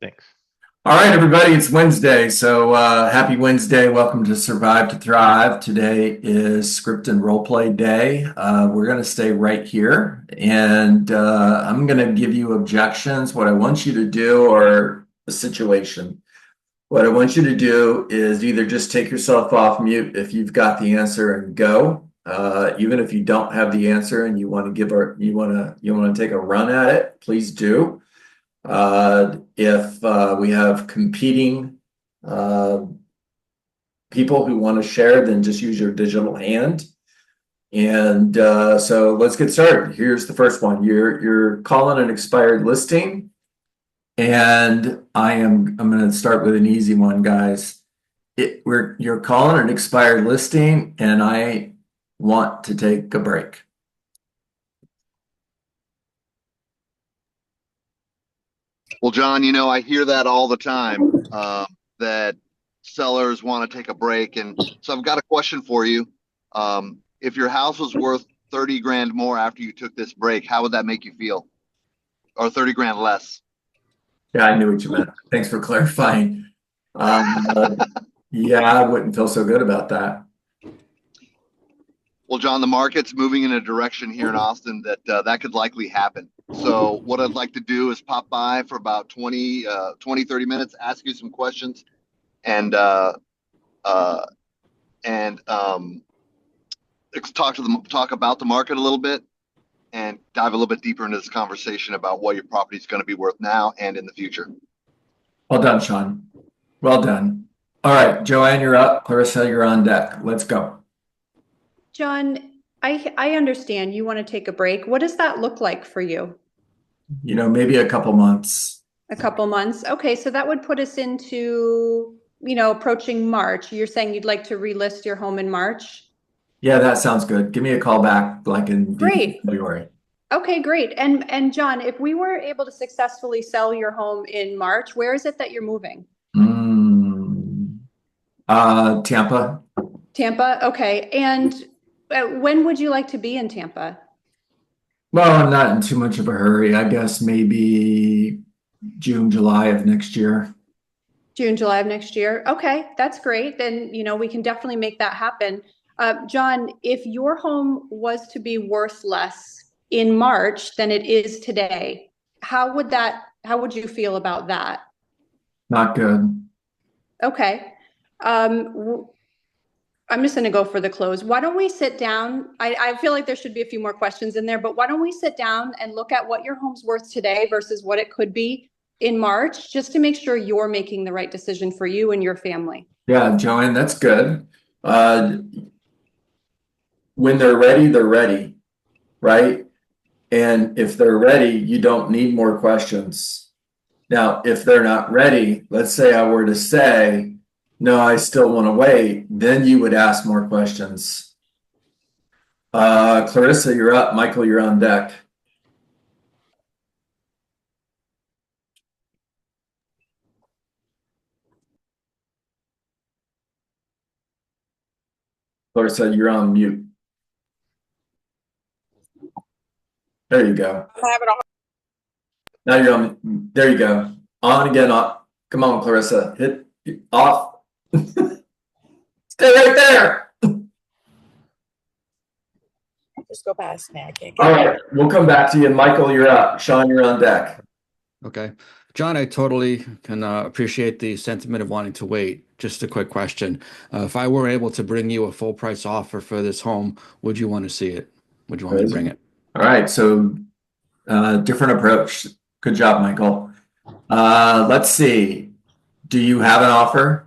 Thanks. All right, everybody, it's Wednesday. So happy Wednesday. Welcome to Survive to Thrive. Today is script and role play day. We're going to stay right here and I'm going to give you objections, what I want you to do, or a situation. What I want you to do is either just take yourself off mute if you've got the answer and go. Even if you don't have the answer and you want to take a run at it, please do. If we have competing people who want to share, then just use your digital hand. And so let's get started. Here's the first one. You're calling an expired listing, and I'm going to start with an easy one, guys. You're calling an expired listing, and I want to take a break. Well, John, I hear that all the time, that sellers want to take a break. And so I've got a question for you. If your house was worth 30 grand more after you took this break, how would that make you feel? Or 30 grand less? Yeah, I knew what you meant. Thanks for clarifying. Yeah, I wouldn't feel so good about that. Well, John, the market's moving in a direction here in Austin that could likely happen. So what I'd like to do is pop by for about 30 minutes, ask you some questions, and talk about the market a little bit, and dive a little bit deeper into this conversation about what your property is going to be worth now and in the future. Well done, Sean. Well done. All right, Joanne, you're up. Clarissa, you're on deck. Let's go. John, I understand you want to take a break. What does that look like for you? Maybe a couple months. A couple months. Okay, so that would put us into, approaching March. You're saying you'd like to relist your home in March? Yeah, that sounds good. Give me a call back like in February. Okay, great. And John, if we were able to successfully sell your home in March, where is it that you're moving? Tampa. Tampa, okay. And when would you like to be in Tampa? Well, I'm not in too much of a hurry. I guess maybe June, July of next year. June, July of next year. Okay, that's great. Then, we can definitely make that happen. John, if your home was to be worth less in March than it is today, how would you feel about that? Not good. Okay. I'm just going to go for the close. Why don't we sit down? I feel like there should be a few more questions in there, but why don't we sit down and look at what your home's worth today versus what it could be in March, just to make sure you're making the right decision for you and your family. Yeah, Joanne, that's good. When they're ready, right? And if they're ready, you don't need more questions. Now, if they're not ready, let's say I were to say, no, I still want to wait, then you would ask more questions. Clarissa, you're up. Michael, you're on deck. Clarissa, you're on mute. There you go. Now you're on. There you go. On again. Off. Come on, Clarissa. Hit off. Stay right there. Just go past me. I can't get All right, we'll come back to you. Michael, you're up. Sean, you're on deck. Okay. John, I totally can appreciate the sentiment of wanting to wait. Just a quick question. If I were able to bring you a full price offer for this home, would you want to see it? Would you want me to bring it? All right, so different approach. Good job, Michael. Let's see. Do you have an offer?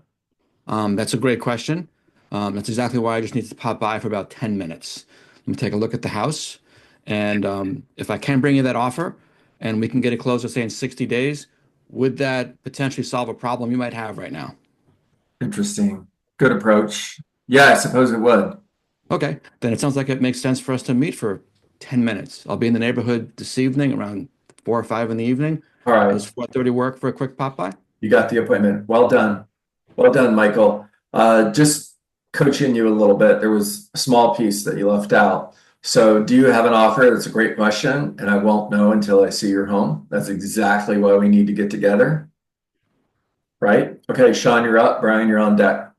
That's a great question. That's exactly why I just need to pop by for about 10 minutes. Let me take a look at the house. And if I can bring you that offer and we can get it closed, let's say in 60 days, would that potentially solve a problem you might have right now? Interesting. Good approach. Yeah, I suppose it would. Okay, then it sounds like it makes sense for us to meet for 10 minutes. I'll be in the neighborhood this evening around 4 or 5 in the evening. All right. Does 4:30 work for a quick pop by? You got the appointment. Well done. Well done, Michael. Just coaching you a little bit. There was a small piece that you left out. So do you have an offer? That's a great question. And I won't know until I see your home. That's exactly why we need to get together. right? Okay, Sean, you're up. Brian, you're on deck.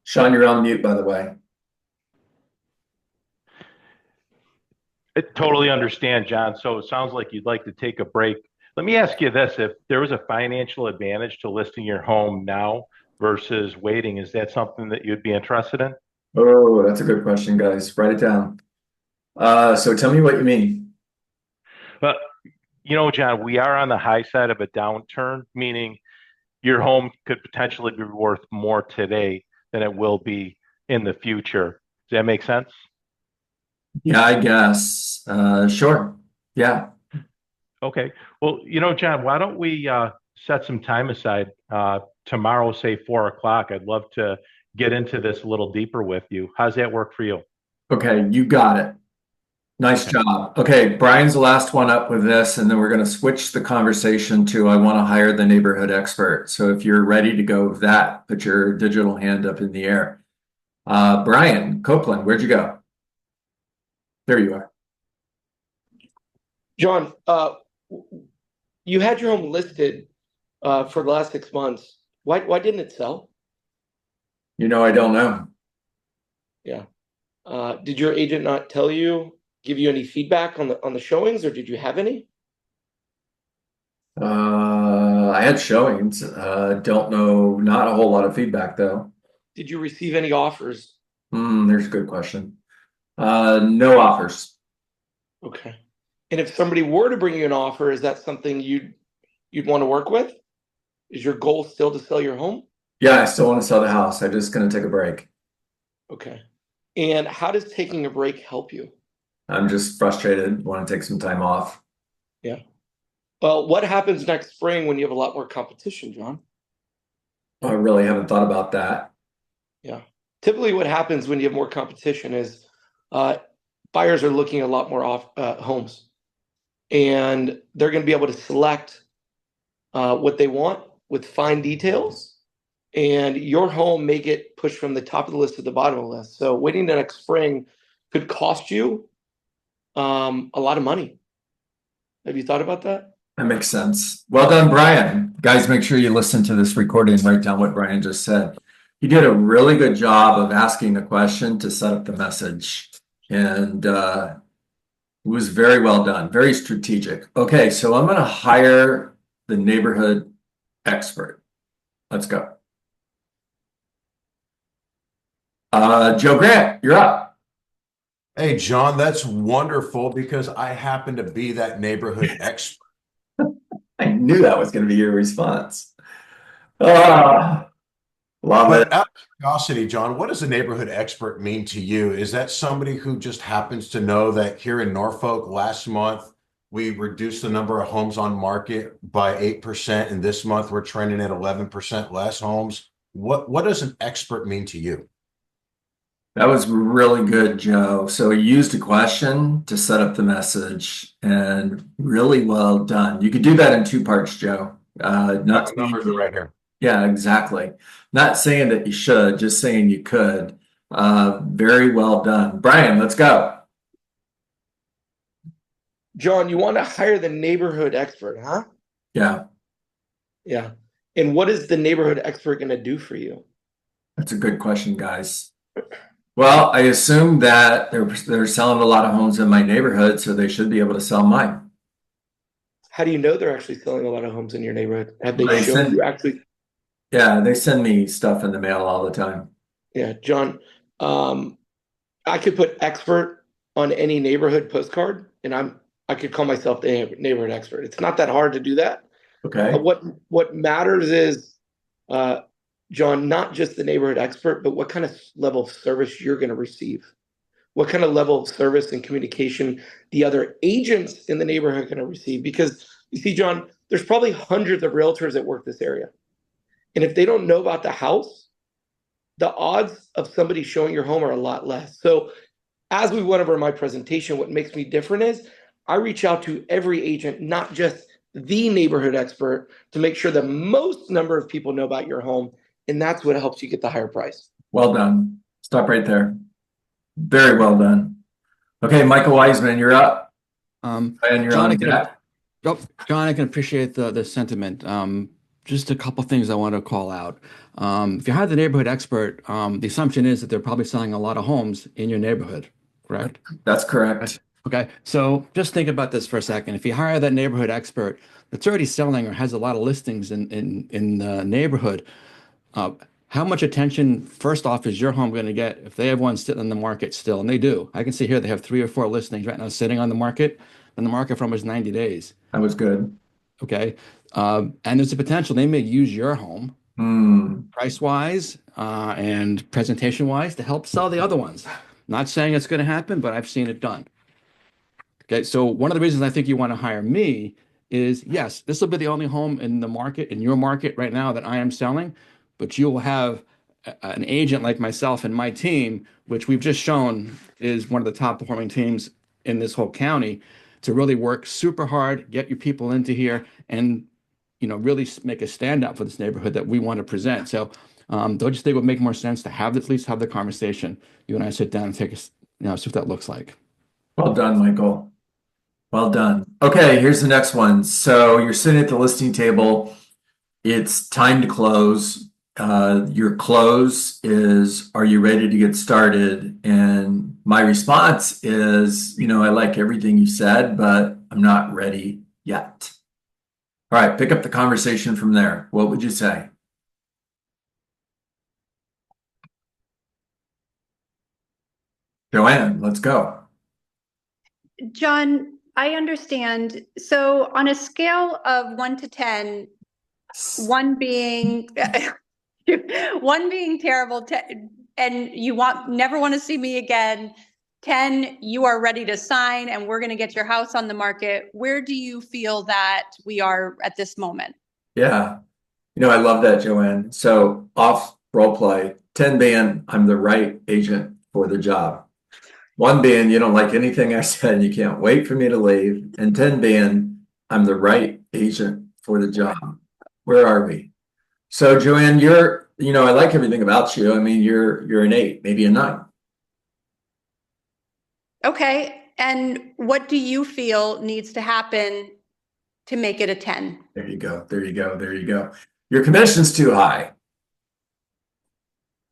Sean, you're on mute, by the way. I totally understand, John. So it sounds like you'd like to take a break. Let me ask you this. If there was a financial advantage to listing your home now versus waiting, is that something that you'd be interested in? Oh, that's a good question, guys. Write it down. So tell me what you mean. But, John, we are on the high side of a downturn, meaning your home could potentially be worth more today than it will be in the future. Does that make sense? Yeah, I guess. Sure. Yeah. Okay. Well, John, why don't we set some time aside tomorrow, say 4 o'clock? I'd love to get into this a little deeper with you. How's that work for you? Okay, you got it. Nice job. Okay, Brian's the last one up with this, and then we're going to switch the conversation to I want to hire the neighborhood expert. So if you're ready to go with that, put your digital hand up in the air. Brian Copeland, where'd you go? There you are. John, you had your home listed for the last 6 months. Why didn't it sell? I don't know. Yeah. Did your agent not give you any feedback on the showings, or did you have any? I had showings. Don't know, not a whole lot of feedback though. Did you receive any offers? There's a good question. No offers. Okay. And if somebody were to bring you an offer, is that something you'd want to work with? Is your goal still to sell your home? Yeah, I still want to sell the house. I'm just going to take a break. Okay. And how does taking a break help you? I'm just frustrated, want to take some time off. Yeah. Well, what happens next spring when you have a lot more competition, John? I really haven't thought about that. Yeah. Typically what happens when you have more competition is buyers are looking at a lot more homes, and they're going to be able to select what they want with fine details, and your home may get pushed from the top of the list to the bottom of the list. So waiting the next spring could cost you a lot of money. Have you thought about that? That makes sense. Well done, Brian. Guys, make sure you listen to this recording and write down what Brian just said. He did a really good job of asking the question to set up the message. And it was very well done, very strategic. Okay, so I'm going to hire the neighborhood expert. Let's go. Joe Grant, you're up. Hey, John, that's wonderful because I happen to be that neighborhood expert. I knew that was going to be your response. Love it. But out of curiosity, John, what does a neighborhood expert mean to you? Is that somebody who just happens to know that here in Norfolk last month, we reduced the number of homes on market by 8%, and this month we're trending at 11% less homes? What does an expert mean to you? That was really good, Joe. So he used a question to set up the message, and really well done. You could do that in 2 parts, Joe. Not the numbers are right here. Yeah, exactly. Not saying that you should, just saying you could. Very well done. Brian, let's go. John, you want to hire the neighborhood expert, huh? Yeah, Yeah. And what is the neighborhood expert going to do for you? that's a good question, guys. Well, I assume that they're selling a lot of homes in my neighborhood, so they should be able to sell mine. How do you know they're actually selling a lot of homes in your neighborhood? Have they They shown send- you actually? Yeah, they send me stuff in the mail all the time. Yeah, John, I could put expert on any neighborhood postcard, and I could call myself the neighborhood expert. It's not that hard to do that. Okay. What matters is, John, not just the neighborhood expert, but what kind of level of service you're going to receive. What kind of level of service and communication the other agents in the neighborhood are going to receive. Because you see, John, there's probably hundreds of realtors that work this area. And if they don't know about the house, the odds of somebody showing your home are a lot less. So as we went over my presentation, what makes me different is I reach out to every agent, not just the neighborhood expert, to make sure the most number of people know about your home. And that's what helps you get the higher price. Well done. Stop right there. Very well done. Okay, Michael Wiseman, you're up. And you're John, on deck. John, I can appreciate the sentiment. Just a couple things I want to call out. If you hire the neighborhood expert, the assumption is that they're probably selling a lot of homes in your neighborhood, correct? That's correct. Okay, so just think about this for a second. If you hire that neighborhood expert that's already selling or has a lot of listings in the neighborhood, how much attention, first off, is your home going to get if they have one sitting on the market still? And they do. I can see here they have 3 or 4 listings right now sitting on the market, and the market for almost 90 days. That was good. Okay. And there's a potential they may use your home price wise and presentation wise to help sell the other ones. Not saying it's going to happen, but I've seen it done. Okay. So one of the reasons I think you want to hire me is yes, this will be the only home in the market, in your market right now that I am selling, but you will have an agent like myself and my team, which we've just shown is one of the top performing teams in this whole county, to really work super hard, get your people into here, and really make a standout for this neighborhood that we want to present. So don't you think it would make more sense to have at least have the conversation? You and I sit down and take see what that looks like. Well done, Michael. Well done. Okay, here's the next one. So you're sitting at the listing table. It's time to close. Your close is, are you ready to get started? And my response is, I like everything you said, but I'm not ready yet. All right, pick up the conversation from there. What would you say? Joanne, let's go. John, I understand. So on a scale of 1 to 10, 1 being one being terrible, and you never want to see me again, 10, you are ready to sign and we're going to get your house on the market. Where do you feel that we are at this moment? Yeah, I love that, Joanne. So off role play, 10 being I'm the right agent for the job. 1 being you don't like anything I said and you can't wait for me to leave. And 10 being I'm the right agent for the job. Where are we? So Joanne, I like everything about you. I mean, you're an 8, maybe a 9. Okay. And what do you feel needs to happen to make it a 10? There you go. There you go. There you go. Your commission's too high.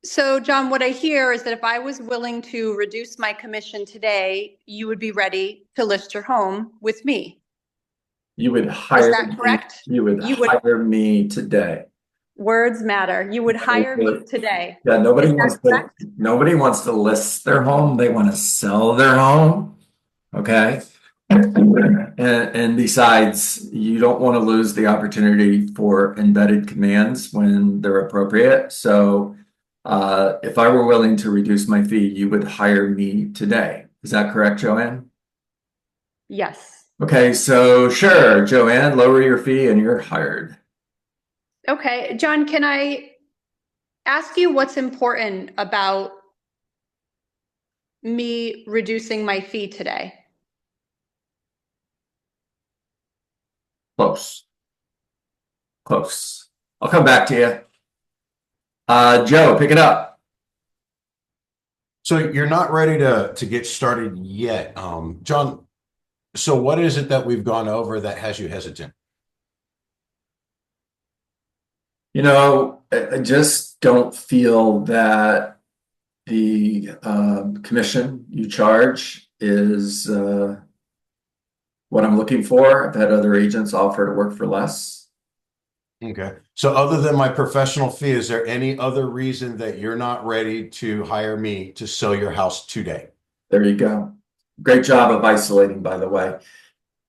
So, John, what I hear is that if I was willing to reduce my commission today, you would be ready to list your home with me. You would hire Is that correct? You would hire me today. Words matter. You would hire me today. Yeah, nobody wants to list their home. They want to sell their home. Okay. And besides, you don't want to lose the opportunity for embedded commands when they're appropriate. So if I were willing to reduce my fee, you would hire me today. Is that correct, Joanne? Yes. Okay, so sure, Joanne, lower your fee and you're hired. Okay, John, can I ask you what's important about me reducing my fee today? Close. I'll come back to you. Joe, pick it up. So you're not ready to get started yet. John, so what is it that we've gone over that has you hesitant? I just don't feel that the commission you charge is what I'm looking for. I've had other agents offer to work for less. Okay. So other than my professional fee, is there any other reason that you're not ready to hire me to sell your house today? There you go. Great job of isolating, by the way.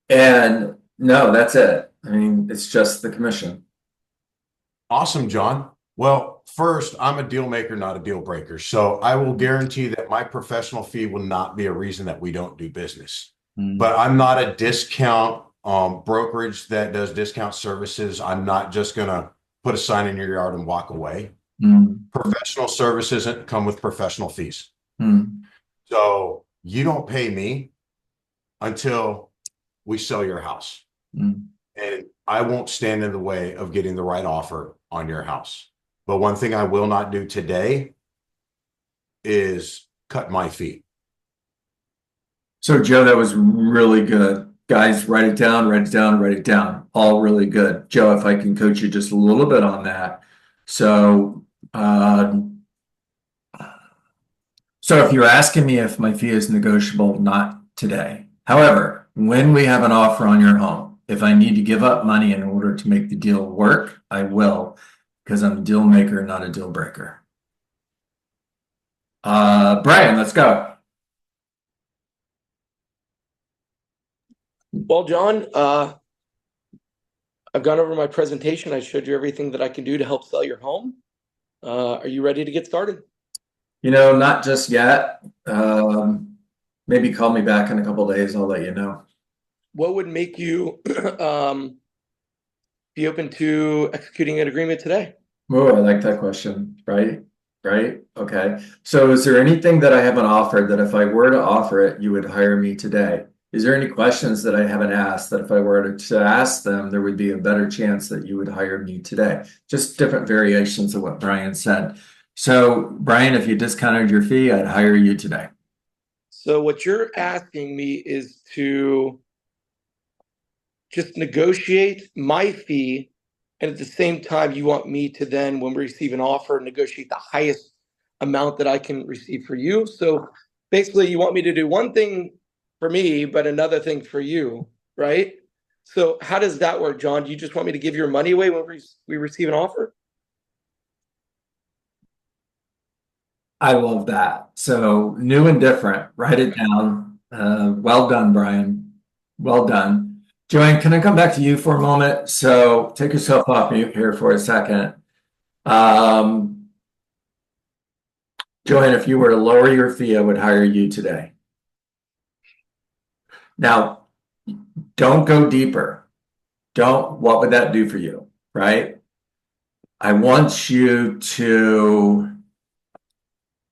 And no, that's it. I mean, it's just the commission. Awesome, John. Well, first, I'm a deal maker, not a deal breaker. So I will guarantee that my professional fee will not be a reason that we don't do business. But I'm not a discount brokerage that does discount services. I'm not just going to put a sign in your yard and walk away. Professional services come with professional fees. So you don't pay me until we sell your house. And I won't stand in the way of getting the right offer on your house. But one thing I will not do today is cut my fee. So Joe, that was really good. Guys, write it down, write it down, write it down. All really good. Joe, if I can coach you just a little bit on that. So, so if you're asking me if my fee is negotiable, not today. However, when we have an offer on your home, if I need to give up money in order to make the deal work, I will, because I'm a deal maker, not a deal breaker. Brian, let's go. Well, John, I've gone over my presentation. I showed you everything that I can do to help sell your home. Are you ready to get started? You know, not just yet. Maybe call me back in a couple of days. I'll let you know. What would make you be open to executing an agreement today? Oh, I like that question. Right? Right? Okay. So is there anything that I haven't offered that if I were to offer it, you would hire me today? Is there any questions that I haven't asked that if I were to ask them, there would be a better chance that you would hire me today? Just different variations of what Brian said. So, Brian, if you discounted your fee, I'd hire you today. So what you're asking me is to just negotiate my fee, and at the same time, you want me to then, when we receive an offer, negotiate the highest amount that I can receive for you. So basically, you want me to do one thing for me, but another thing for you, right? So how does that work, John? Do you just want me to give your money away when we receive an offer? I love that. So new and different. Write it down. Well done, Brian. Well done. Joanne, can I come back to you for a moment? So take yourself off mute here for a second. Joanne, if you were to lower your fee, I would hire you today. Now, don't go deeper. What would that do for you, right? I want you to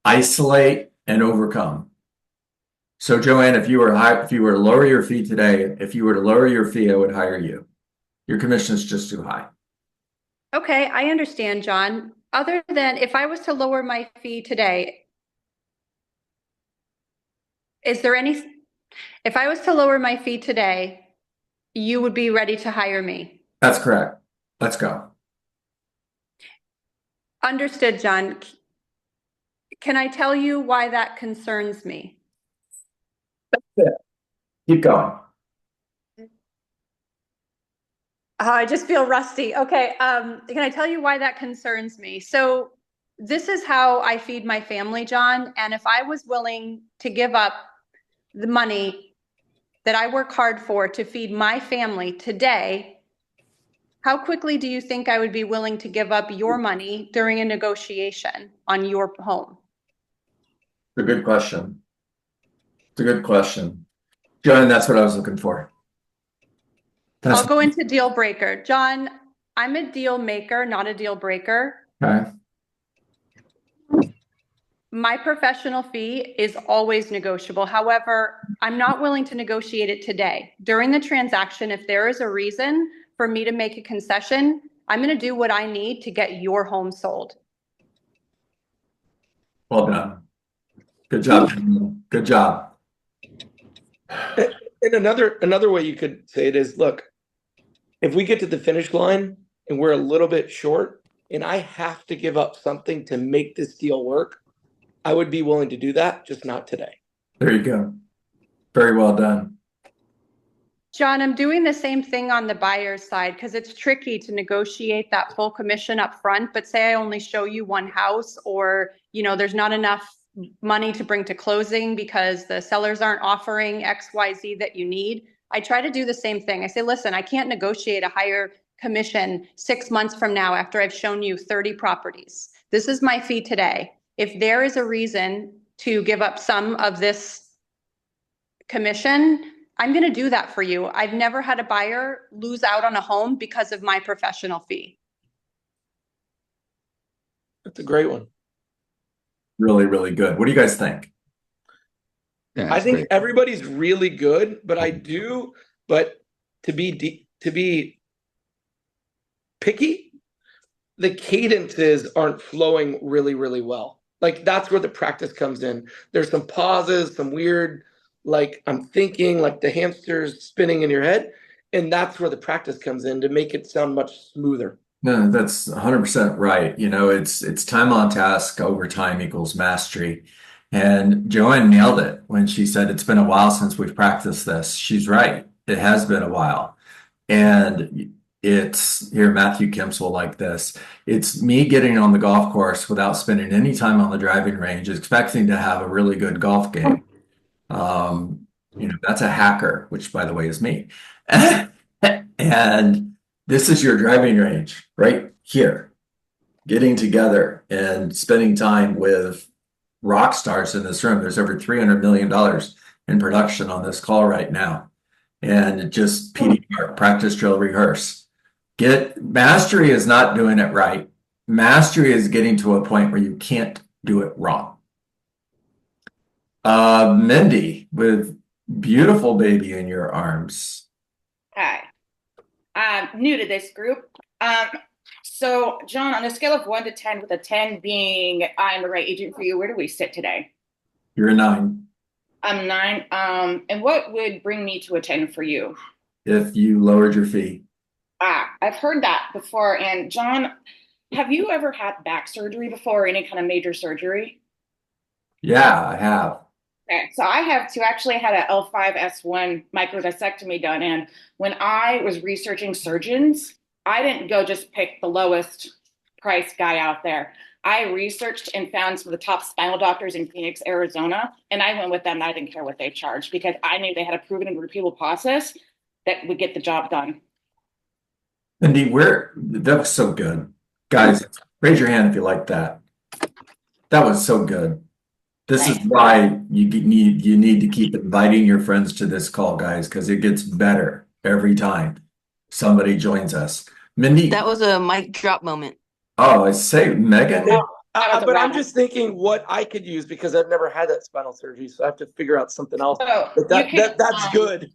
isolate and overcome. So Joanne, if you were to lower your fee today, I would hire you. Your commission is just too high. Okay, I understand, John. Other than if I was to lower my fee today, if I was to lower my fee today, you would be ready to hire me? That's correct. Let's go. Understood, John. Can I tell you why that concerns me? That's it. Keep going. I just feel rusty. Okay, can I tell you why that concerns me? So this is how I feed my family, John. And if I was willing to give up the money that I work hard for to feed my family today, how quickly do you think I would be willing to give up your money during a negotiation on your home? It's a good question. It's a good question. John, that's what I was looking for. I'll go into deal breaker. John, I'm a deal maker, not a deal breaker. Okay. My professional fee is always negotiable. However, I'm not willing to negotiate it today. During the transaction, if there is a reason for me to make a concession, I'm going to do what I need to get your home sold. Well done. Good job. Good job. And another way you could say it is, look, if we get to the finish line and we're a little bit short and I have to give up something to make this deal work, I would be willing to do that, just not today. There you go. Very well done. John, I'm doing the same thing on the buyer's side because it's tricky to negotiate that full commission up front, but say I only show you one house, or, there's not enough money to bring to closing because the sellers aren't offering XYZ that you need. I try to do the same thing. I say, listen, I can't negotiate a higher commission 6 months from now after I've shown you 30 properties. This is my fee today. If there is a reason to give up some of this commission, I'm going to do that for you. I've never had a buyer lose out on a home because of my professional fee. That's a great one. Really, really good. What do you guys think? Yeah, I think great. everybody's really good, but to be picky, the cadences aren't flowing really, really well. Like, that's where the practice comes in. There's some pauses, some weird like I'm thinking, like the hamster's spinning in your head. And that's where the practice comes in to make it sound much smoother. No, that's 100% right. It's time on task over time equals mastery. And Joanne nailed it when she said it's been a while since we've practiced this. She's right. It has been a while. And it's here, Matthew Kemps will like this. It's me getting on the golf course without spending any time on the driving range, expecting to have a really good golf game. That's a hacker, which by the way is me. And this is your driving range right here, getting together and spending time with rock stars in this room. There's over $300 million in production on this call right now. And just PDR, practice, drill, rehearse. Mastery is not doing it right. Mastery is getting to a point where you can't do it wrong. Mindy, with beautiful baby in your arms. Hi. I'm new to this group. So John, on a scale of 1 to 10, with a 10 being I'm the right agent for you, where do we sit today? You're a 9. I'm 9. And what would bring me to a 10 for you? If you lowered your fee. I've heard that before. And John, have you ever had back surgery before, or any kind of major surgery? Yeah, I have. Okay, so I have too. Actually had a L5-S1 microdiscectomy done. And when I was researching surgeons, I didn't go just pick the lowest price guy out there. I researched and found some of the top spinal doctors in Phoenix, Arizona, and I went with them. And I didn't care what they charged because I knew they had a proven and repeatable process that would get the job done. Mindy, that was so good. Guys, raise your hand if you like that. That was so good. This is why you need to keep inviting your friends to this call, guys, because it gets better every time somebody joins us. Mindy. That was a mic drop moment. Oh, I say, Megan. But I'm just thinking what I could use because I've never had that spinal surgery, so I have to figure out something else. So That's good.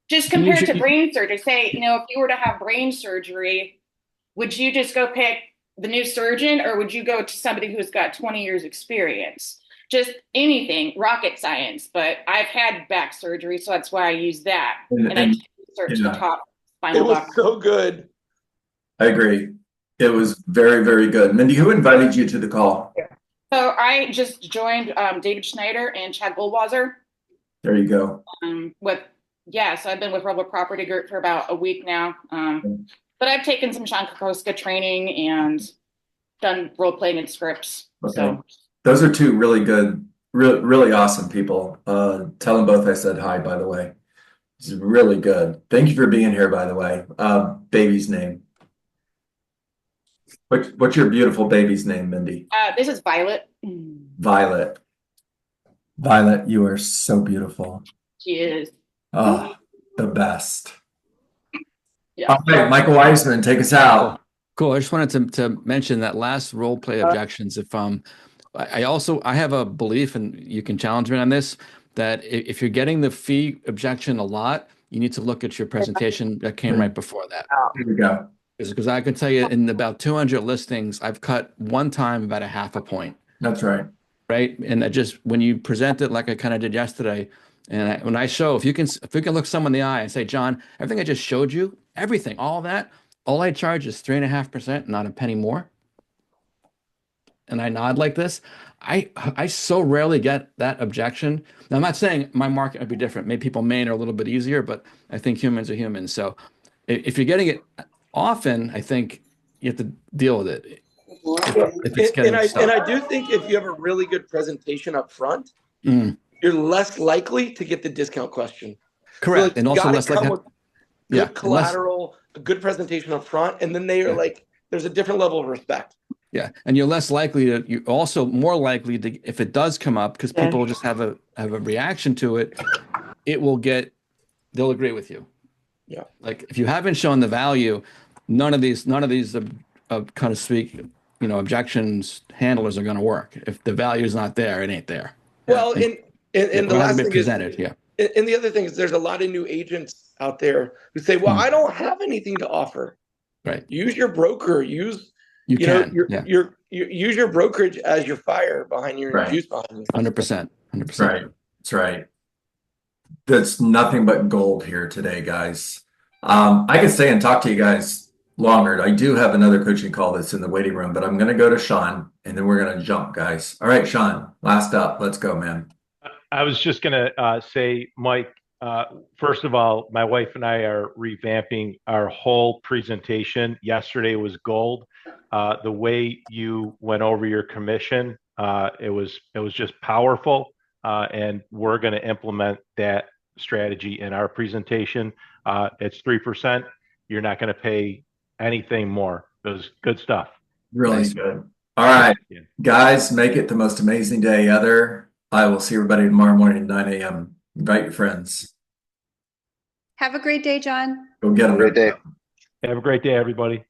Just compare it to brain surgery. Say, if you were to have brain surgery, would you just go pick the new surgeon, or would you go to somebody who's got 20 years experience? Just anything, rocket science. But I've had back surgery, so that's why I use that. And I research the top spinal doctor. It was so good. I agree. It was very, very good. Mindy, who invited you to the call? So I just joined David Schneider and Chad Goldwasser. There you go. So I've been with Rebel Property Group for about a week now. But I've taken some Sean Kokoska training and done role playing and scripts. Okay. So those are two really good, really awesome people. Tell them both I said hi, by the way. It's really good. Thank you for being here, by the way. Baby's name. What's your beautiful baby's name, Mindy? This is Violet. Violet. Violet, you are so beautiful. She is. Oh, the best. Yeah. All right, Michael Weisman, take us out. Cool. I just wanted to mention that last role play objections. If I have a belief, and you can challenge me on this, that if you're getting the fee objection a lot, you need to look at your presentation that came right before that. Here we go. Because I can tell you, in about 200 listings, I've cut one time about a half a point. That's right. Right. And when you present it like I kind of did yesterday, and when I show, if you can look someone in the eye and say, John, everything I just showed you, everything, all that, all I charge is 3.5%, not a penny more. And I nod like this. I so rarely get that objection. Now, I'm not saying my market would be different. Maybe people may are a little bit easier, but I think humans are humans. So if you're getting it often, I think you have to deal with it. If it's getting and I do think if you have a really good presentation up front, you're less likely to get the discount question. Correct. So and also less likely. Good collateral, a good presentation up front, and then they are like, there's a different level of respect. Yeah, and you're also more likely to, if it does come up, because people will just have a reaction to it, they'll agree with you. Yeah. Like if you haven't shown the value, none of these kind of speak, objections handlers are going to work. If the value is not there, it ain't there. Well, and the last thing presented, is, and the other thing is, there's a lot of new agents out there who say, "Well, I don't have anything to offer." Right. Use your broker. Use use your brokerage as your fire behind your juice behind you. 100%. Right. That's right. That's nothing but gold here today, guys. I could stay and talk to you guys longer. I do have another coaching call that's in the waiting room, but I'm going to go to Sean and then we're going to jump, guys. All right, Sean, last up. Let's go, man. I was just going to say, Mike, first of all, my wife and I are revamping our whole presentation. Yesterday was gold. The way you went over your commission, it was just powerful. And we're going to implement that strategy in our presentation. It's 3%. You're not going to pay anything more. It was good stuff. Really Nice. good. All right, Yeah. guys, make it the most amazing day ever. I will see everybody tomorrow morning at 9 a.m. Invite your friends. Have a great day, John. Go get them. Great day. Have a great day, everybody.